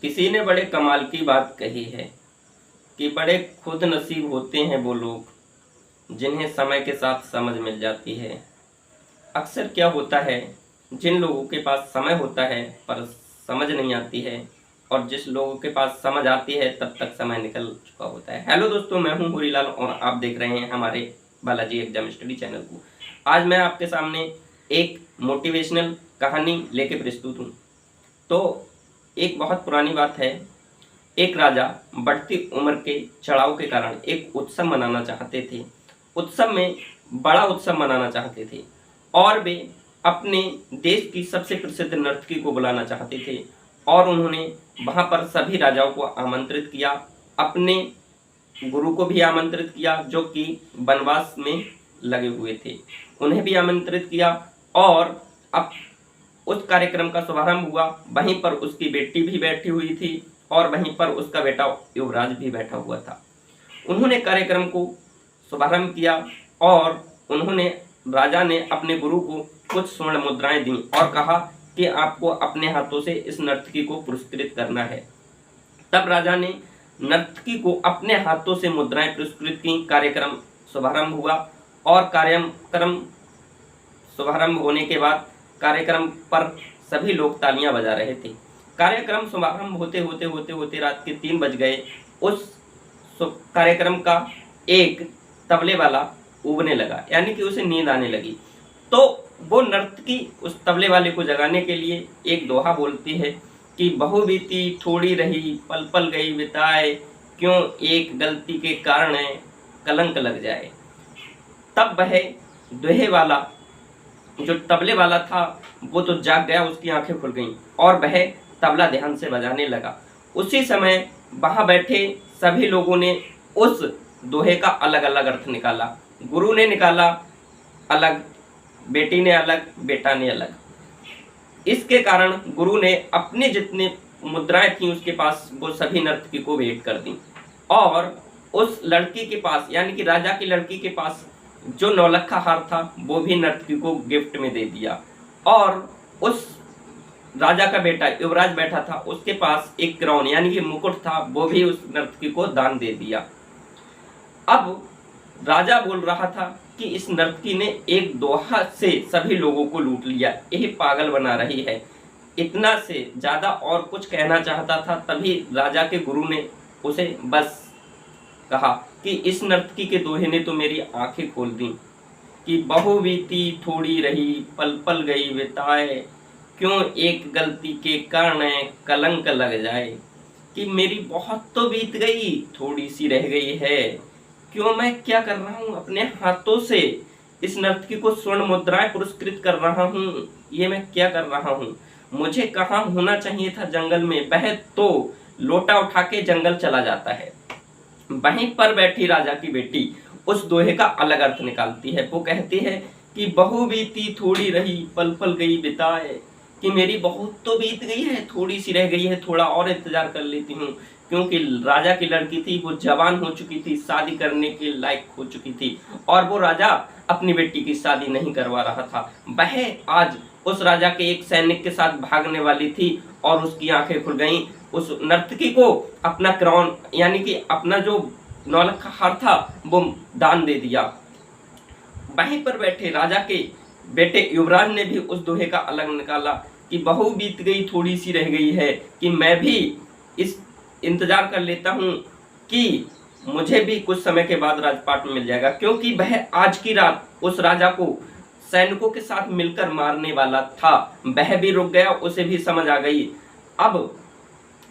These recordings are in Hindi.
किसी ने बड़े कमाल की बात कही है कि बड़े खुद नसीब होते हैं वो लोग जिन्हें समय के साथ समझ मिल जाती है। अक्सर क्या होता है, जिन लोगों के पास समय होता है पर समझ नहीं आती है, और जिस लोगों के पास समझ आती है तब तक समय निकल चुका होता है। हेलो दोस्तों, मैं हूं हुरीलाल और आप देख रहे हैं हमारे बालाजी एग्जाम स्टडी चैनल को। आज मैं आपके सामने एक मोटिवेशनल कहानी लेके प्रस्तुत हूं। तो एक बहुत पुरानी बात है। एक राजा बढ़ती उम्र के चढ़ाव के कारण एक उत्सव मनाना चाहते थे। उत्सव में बड़ा उत्सव मनाना चाहते थे और वे अपने देश की सबसे प्रसिद्ध नर्तकी को बुलाना चाहते थे और उन्होंने वहां पर सभी राजाओं को आमंत्रित किया। अपने गुरु को भी आमंत्रित किया जो कि वनवास में लगे हुए थे, उन्हें भी आमंत्रित किया। और अब उस कार्यक्रम का शुभारंभ हुआ। वहीं पर उसकी बेटी भी बैठी हुई थी और वहीं पर उसका बेटा युवराज भी बैठा हुआ था। उन्होंने कार्यक्रम को शुभारंभ किया और राजा ने अपने गुरु को कुछ स्वर्ण मुद्राएं दी और कहा कि आपको अपने हाथों से इस नर्तकी को पुरस्कृत करना है। तब राजा ने नर्तकी को अपने हाथों से मुद्राएं पुरस्कृत की। कार्यक्रम शुभारंभ हुआ और कार्यक्रम शुभारंभ होने के बाद कार्यक्रम पर सभी लोग तालियां बजा रहे थे। कार्यक्रम शुभारंभ होते होते होते होते रात के 3 बज गए। उस कार्यक्रम का एक तबले वाला ऊबने लगा, यानी कि उसे नींद आने लगी। तो वो नर्तकी उस तबले वाले को जगाने के लिए एक दोहा बोलती है कि बहु बीती थोड़ी रही, पल पल गई बिताए, क्यों एक गलती के कारण कलंक लग जाए। तब वह दोहे वाला जो तबले वाला था वो तो जाग गया, उसकी आंखें खुल गईं और वह तबला ध्यान से बजाने लगा। उसी समय वहां बैठे सभी लोगों ने उस दोहे का अलग अलग अर्थ निकाला। गुरु ने निकाला अलग, बेटी ने अलग, बेटा ने अलग। इसके कारण गुरु ने अपने जितने मुद्राएं थी उसके पास वो सभी नर्तकी को भेंट कर दी और उस लड़की के पास, यानी कि राजा की लड़की के पास जो नौलखा हार था वो भी नर्तकी को गिफ्ट में दे दिया। और उस राजा का बेटा युवराज बैठा था, उसके पास एक क्राउन यानी कि मुकुट था, वो भी उस नर्तकी को दान दे दिया। अब राजा बोल रहा था कि इस नर्तकी ने एक दोहा से सभी लोगों को लूट लिया, यही पागल बना रही है। इतना से ज्यादा और कुछ कहना चाहता था, तभी राजा के गुरु ने उसे बस कहा कि इस नर्तकी के दोहे ने तो मेरी आंखें खोल दी कि बहु बीती थोड़ी रही, पल पल गई बिताए, क्यों एक गलती के कारण कलंक लग जाए। कि मेरी बहुत तो बीत गई, थोड़ी सी रह गई है, क्यों मैं क्या कर रहा हूँ, अपने हाथों से इस नर्तकी को स्वर्ण मुद्राएं पुरस्कृत कर रहा हूँ, ये मैं क्या कर रहा हूँ। मुझे कहाँ होना चाहिए था जंगल में, वह तो लोटा उठा के जंगल चला जाता है। वहीं पर बैठी राजा की बेटी उस दोहे का अलग अर्थ निकालती है। वो कहती है कि बहु बीती थोड़ी रही, पल पल गई बिताए, कि मेरी बहुत तो बीत गई है, थोड़ी सी रह गई है, थोड़ा और इंतजार कर लेती हूँ। क्योंकि राजा की लड़की थी, वो जवान हो चुकी थी, शादी करने के लायक हो चुकी थी और वो राजा अपनी बेटी की शादी नहीं करवा रहा था। वह आज उस राजा के एक सैनिक के साथ भागने वाली थी और उसकी आंखें खुल गईं। उस नर्तकी को अपना क्राउन यानी कि अपना जो नौलखा हार था वो दान दे दिया। वहीं पर बैठे राजा के बेटे युवराज ने भी उस दोहे का अलग निकाला कि बहु बीत गई थोड़ी सी रह गई है, कि मैं भी इस इंतजार कर लेता हूँ कि मुझे भी कुछ समय के बाद राजपाट में मिल जाएगा। क्योंकि वह आज की रात उस राजा को सैनिकों के साथ मिलकर मारने वाला था। वह भी रुक गया, उसे भी समझ आ गई। अब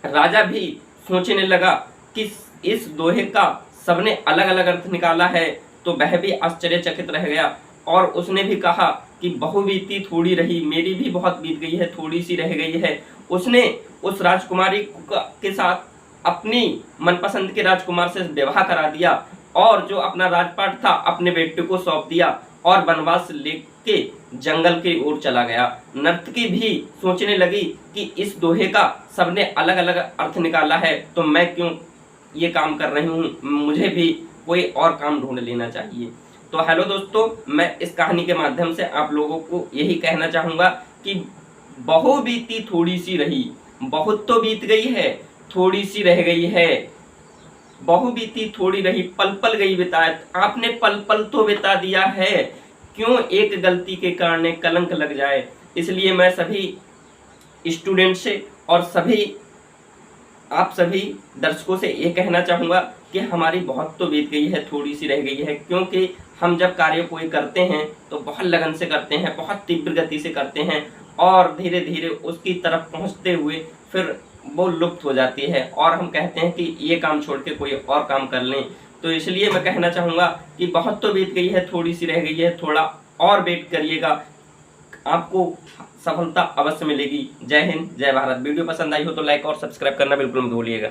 राजा भी सोचने लगा कि इस दोहे का सबने अलग अलग अर्थ निकाला है, तो वह भी आश्चर्यचकित रह गया और उसने भी कहा कि बहु बीती थोड़ी रही, मेरी भी बहुत बीत गई है, थोड़ी सी रह गई है। उसने उस राजकुमारी के साथ अपनी मनपसंद के राजकुमार से विवाह करा दिया और जो अपना राजपाट था अपने बेटे को सौंप दिया और वनवास लेके जंगल की ओर चला गया। नर्तकी भी सोचने लगी कि इस दोहे का सबने अलग अलग अर्थ निकाला है, तो मैं क्यों ये काम कर रही हूँ, मुझे भी कोई और काम ढूंढ लेना चाहिए। तो हेलो दोस्तों, मैं इस कहानी के माध्यम से आप लोगों को यही कहना चाहूँगा कि बहु बीती थोड़ी सी रही, बहुत तो बीत गई है, थोड़ी सी रह गई है। बहु बीती थोड़ी रही, पल पल गई बिताए। आपने पल पल तो बिता दिया है, क्यों एक गलती के कारण कलंक लग जाए। इसलिए मैं सभी स्टूडेंट से और आप सभी दर्शकों से ये कहना चाहूँगा कि हमारी बहुत तो बीत गई है, थोड़ी सी रह गई है। क्योंकि हम जब कार्य कोई करते हैं तो बहुत लगन से करते हैं, बहुत तीव्र गति से करते हैं, और धीरे धीरे उसकी तरफ पहुँचते हुए फिर वो लुप्त हो जाती है और हम कहते हैं कि ये काम छोड़ के कोई और काम कर लें। तो इसलिए मैं कहना चाहूँगा कि बहुत तो बीत गई है, थोड़ी सी रह गई है, थोड़ा और वेट करिएगा, आपको सफलता अवश्य मिलेगी। जय हिंद, जय भारत। वीडियो पसंद आई हो तो लाइक और सब्सक्राइब करना बिल्कुल मत भूलिएगा।